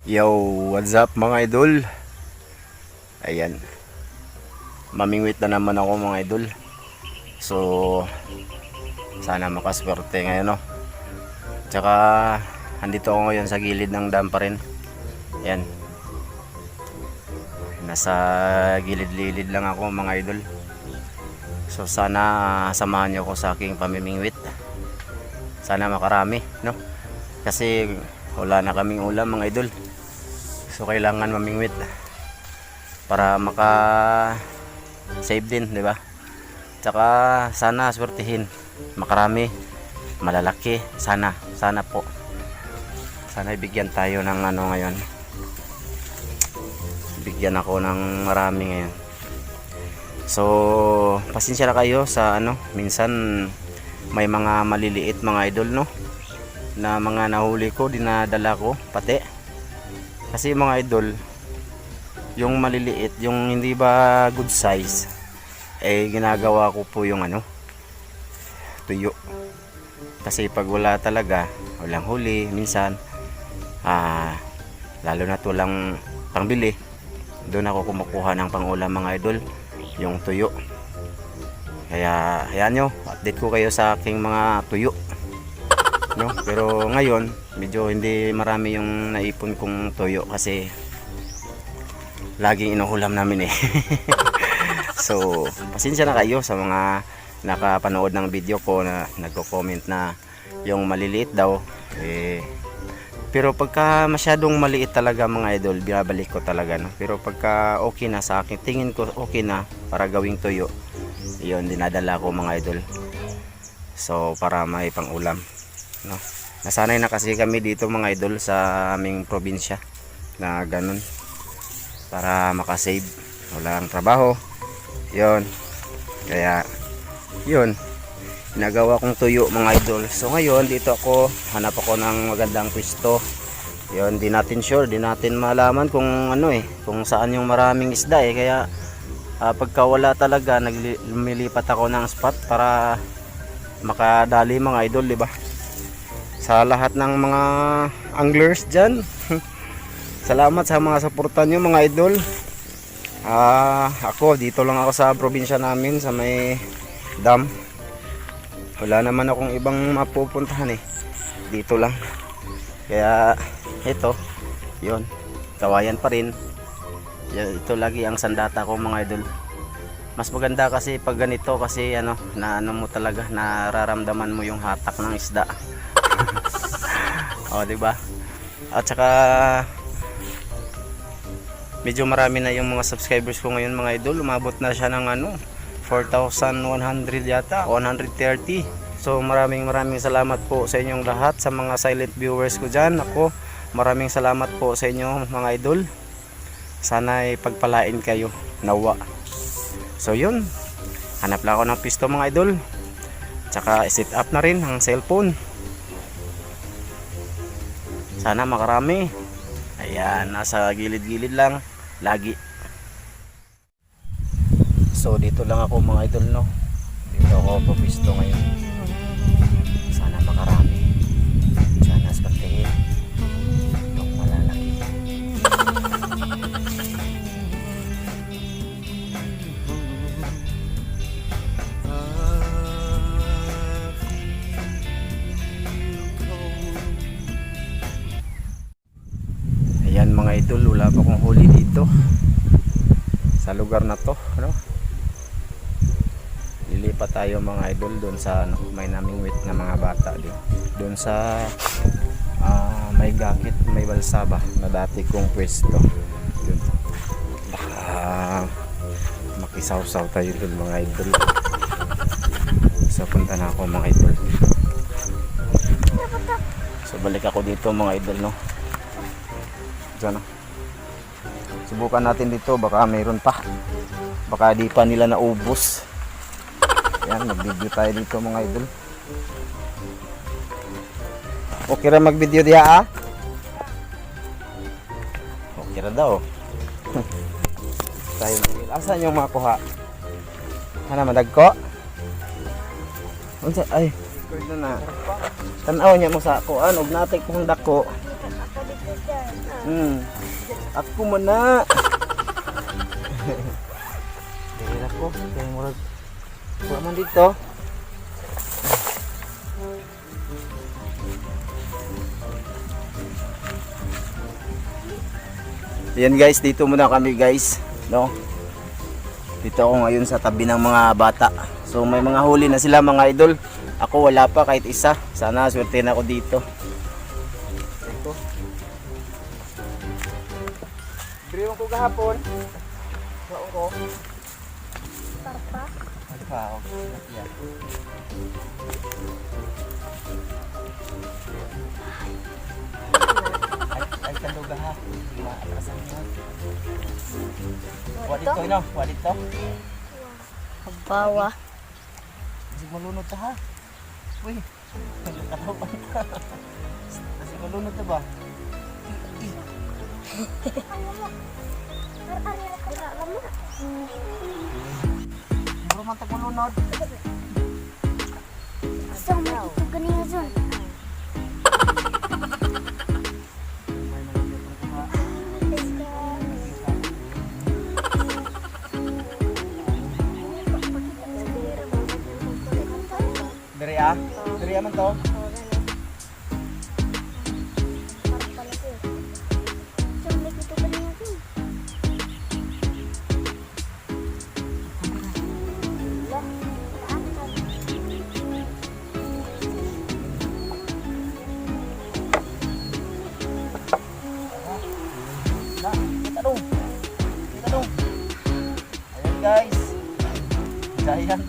Yo, what's up mga idol? Ayan, mamingwit na naman ako mga idol. So, sana makaswerte ngayon, no? Tsaka, andito ako ngayon sa gilid ng dam pa rin. Ayan, nasa gilid-lilid lang ako mga idol. So, sana samahan niyo ako sa aking pamimingwit. Sana makarami, no? Kasi wala na kaming ulam mga idol. So kailangan mamingwit para maka save din, di ba? Tsaka sana swertihin, makarami, malalaki, sana po. Sana ibigyan tayo ng ano ngayon. Bigyan ako ng marami ngayon. So pasensya na kayo sa ano, minsan may mga maliliit mga idol, no? Na mga nahuli ko, dinadala ko pati. Kasi mga idol, yung maliliit, yung hindi ba good size, eh ginagawa ko po yung ano, tuyo. Kasi pag wala talaga, walang huli, minsan, lalo na tulang pangbili, doon ako kumukuha ng pangulam mga idol, yung tuyo. Kaya, ayan nyo, update ko kayo sa aking mga tuyo. No? Pero ngayon medyo hindi marami yung naipon kong toyo kasi laging inuulam namin eh. So pasensya na kayo sa mga nakapanood ng video ko na nagko-comment na yung maliliit daw eh, pero pagka masyadong maliit talaga mga idol, binabalik ko talaga, no? Pero pagka okay na sa akin, tingin ko okay na para gawing toyo, yun dinadala ko mga idol. So para may pang ulam, no? Nasanay na kasi kami dito mga idol sa aming probinsya na ganun, para makasave, walang trabaho yun. Kaya yun, ginagawa kong tuyo mga idol. So ngayon dito ako, hanap ako ng magandang pwesto. Yun, di natin sure, di natin malaman kung ano eh, kung saan yung maraming isda eh. Kaya pagka wala talaga, lumilipat ako ng spot para makadali mga idol, di ba? Sa lahat ng mga anglers dyan, salamat sa mga suportan nyo mga idol. Ako dito lang ako sa probinsya namin sa may dam. Wala naman akong ibang mapupuntahan eh, dito lang. Kaya ito, yun, kawayan pa rin. Ito lagi ang sandata ko mga idol. Mas maganda kasi pag ganito, kasi ano, na ano mo talaga, nararamdaman mo yung hatak ng isda. O, di ba? At saka medyo marami na yung mga subscribers ko ngayon mga idol. Umabot na siya ng ano, 4,100 yata, 130. So maraming salamat po sa inyong lahat, sa mga silent viewers ko dyan. Ako, maraming salamat po sa inyo mga idol. Sana ay pagpalain kayo, nawa. So yun, hanap lang ako ng pisto mga idol. Tsaka set up na rin ang cellphone. Sana makarami. Ayan, nasa gilid-gilid lang lagi. So dito lang ako mga idol, no? Dito ako pupisto ngayon. Sana makarami. Sana swertihin itong malalaki. Ayan mga idol, wala pa akong huli dito sa lugar na to, ano? Lilipat tayo mga idol doon sa ano, may namingwit na mga bata din. Doon sa may gakit, may balsaba na dati kong pwesto. Yun. Baka makisawsaw tayo doon mga idol. So punta na ako mga idol. So balik ako dito mga idol, no? Diyan, no? Subukan natin dito, baka mayroon pa, baka di pa nila naubos. Yan, mag-video tayo dito mga idol. Okay ra mag-video diya, ah? Okay ra daw. Tayo mag-video. Asan yung makuha? Ano, madagko? Ay, pwede na. Tanaw niya mo sa kuan, og natik kong dako. Ako mana. Dili ako, kay murag wa man dito. Yan guys, dito muna kami guys, no? Dito ako ngayon sa tabi ng mga bata. So may mga huli na sila mga idol. Ako wala pa kahit isa. Sana swerte na ako dito. Ito. Biro ko kahapon. Saan ko? Parpa. Parpa. Yeah. Ay kanduga ha. Maatrasan mo. Wadito ino, wadito. Bawa. Kasi malunod ta ha. Uy. Katapan ka. Kasi malunod ta ba? Muro man ta malunod. Sa mo ito ganinga dyan. Diri ah? Diri man to? Ayan guys. Giant.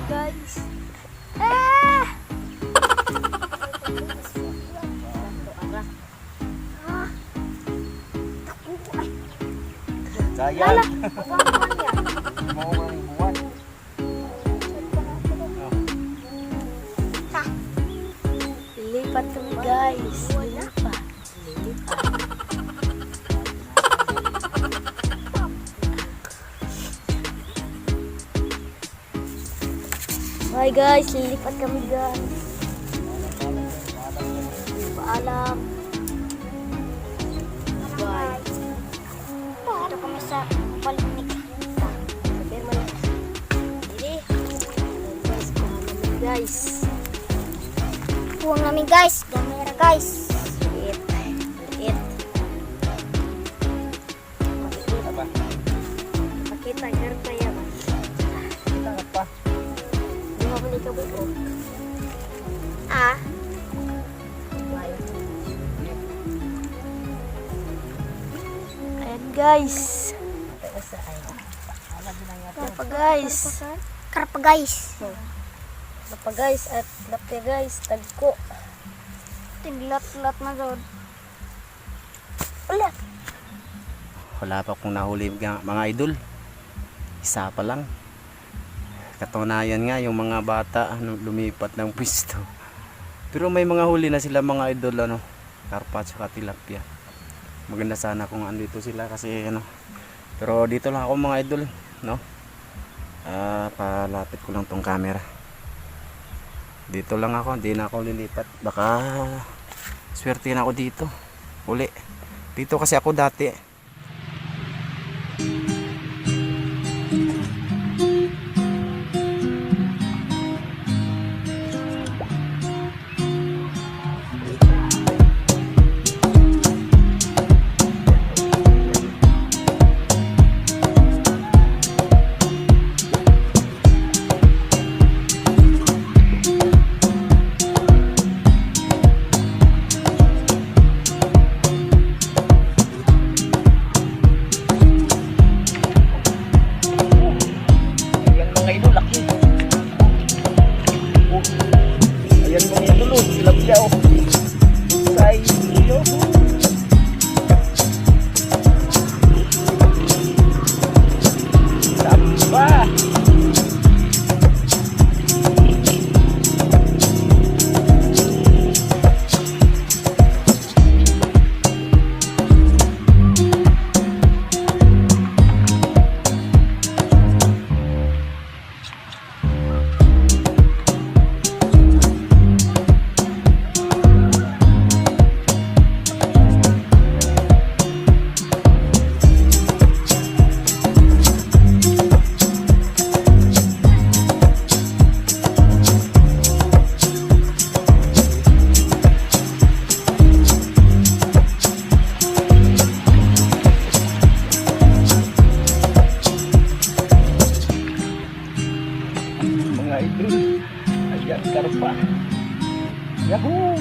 Guys. Ah! Giant. Mau ang buwan. Lilipat kami guys. Lilipat. Bye guys, lilipat kami guys. Paalam. Bye. Dito kami sa Palminik. Sabi mo lang. Hindi. Guys, kuha namin guys. Kuha namin guys. Gamera guys. Liit. Liit. Apa? Pakita, garap na yan. Kita pa. Di mo balik ka ko. Ah? Ayan guys. Karpa guys. Karpa guys. Karpa guys at lapte guys. Tagko. Tinglat-lat na doon. Ulat. Wala pa akong nahuli mga idol. Isa pa lang. Katunayan nga yung mga bata lumipat ng pwesto. Pero may mga huli na sila mga idol ano. Karpa at tilapia. Maganda sana kung andito sila kasi ano. Pero dito lang ako mga idol, no? Palapit ko lang tong camera. Dito lang ako, hindi na ako lilipat. Baka swerte na ako dito. Uli. Dito kasi ako dati. Karpa. Yahoo!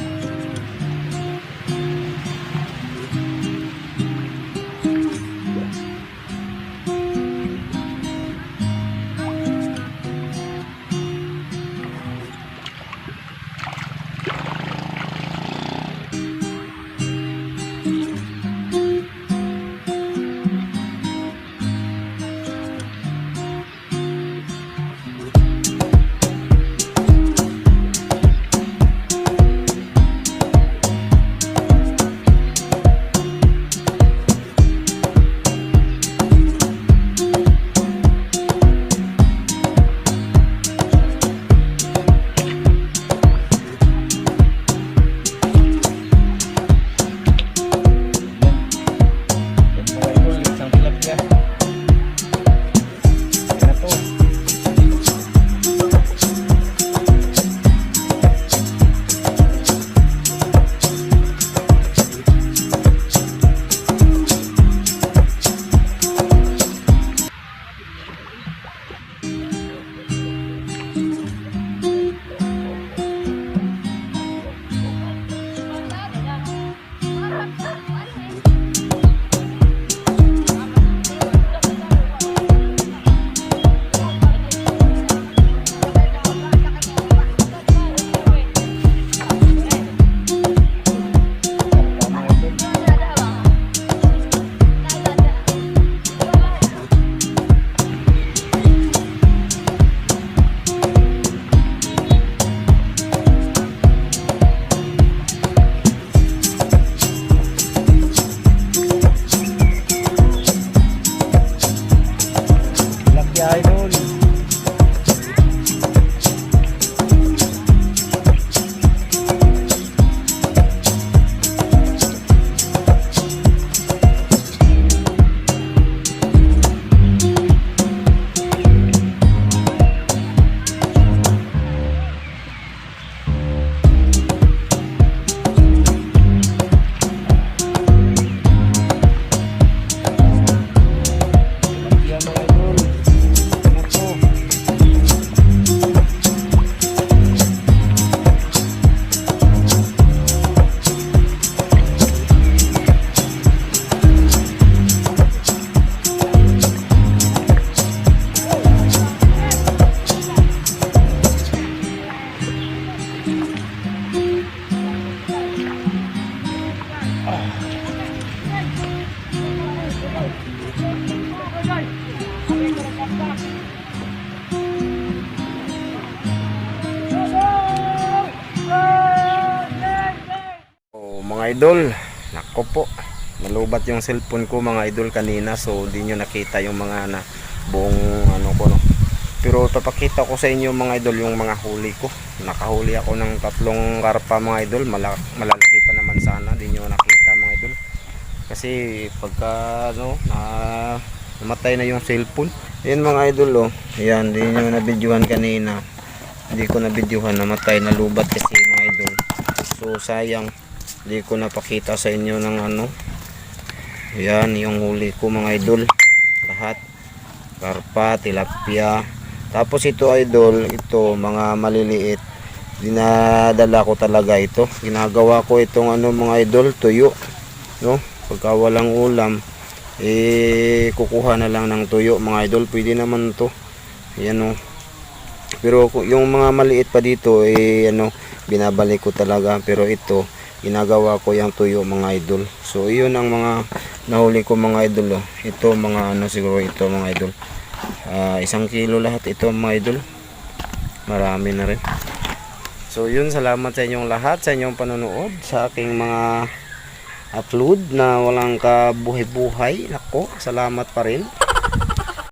Idol. Mga idol, nako po, nalubat yung cellphone ko mga idol kanina, so hindi nyo nakita yung mga na buong ano ko, no. Pero papakita ko sa inyo mga idol yung mga huli ko. Nakahuli ako ng 3 karpa mga idol, malalaki pa naman sana, hindi nyo nakita mga idol. Kasi pagka ano, namatay na yung cellphone. Yan mga idol, oh. Yan, hindi nyo na-videohan kanina. Hindi ko na-videohan, namatay, nalubat kasi mga idol. So sayang. Hindi ko napakita sa inyo ng ano. Yan yung huli ko mga idol. Lahat. Karpa, tilapia. Tapos ito idol, ito mga maliliit. Dinadala ko talaga ito. Ginagawa ko itong ano mga idol, tuyo. No? Pagka walang ulam, kukuha na lang ng tuyo mga idol. Pwede naman to. Yan o. Pero yung mga maliit pa dito, ano, binabalik ko talaga. Pero ito, ginagawa ko yung tuyo mga idol. So iyon ang mga nahuli ko mga idol, oh. Ito mga ano siguro ito mga idol, 1 kilo lahat ito mga idol, marami na rin. So yun, salamat sa inyong lahat sa inyong panonood sa aking mga upload na walang kabuhay-buhay. Nako, salamat pa rin.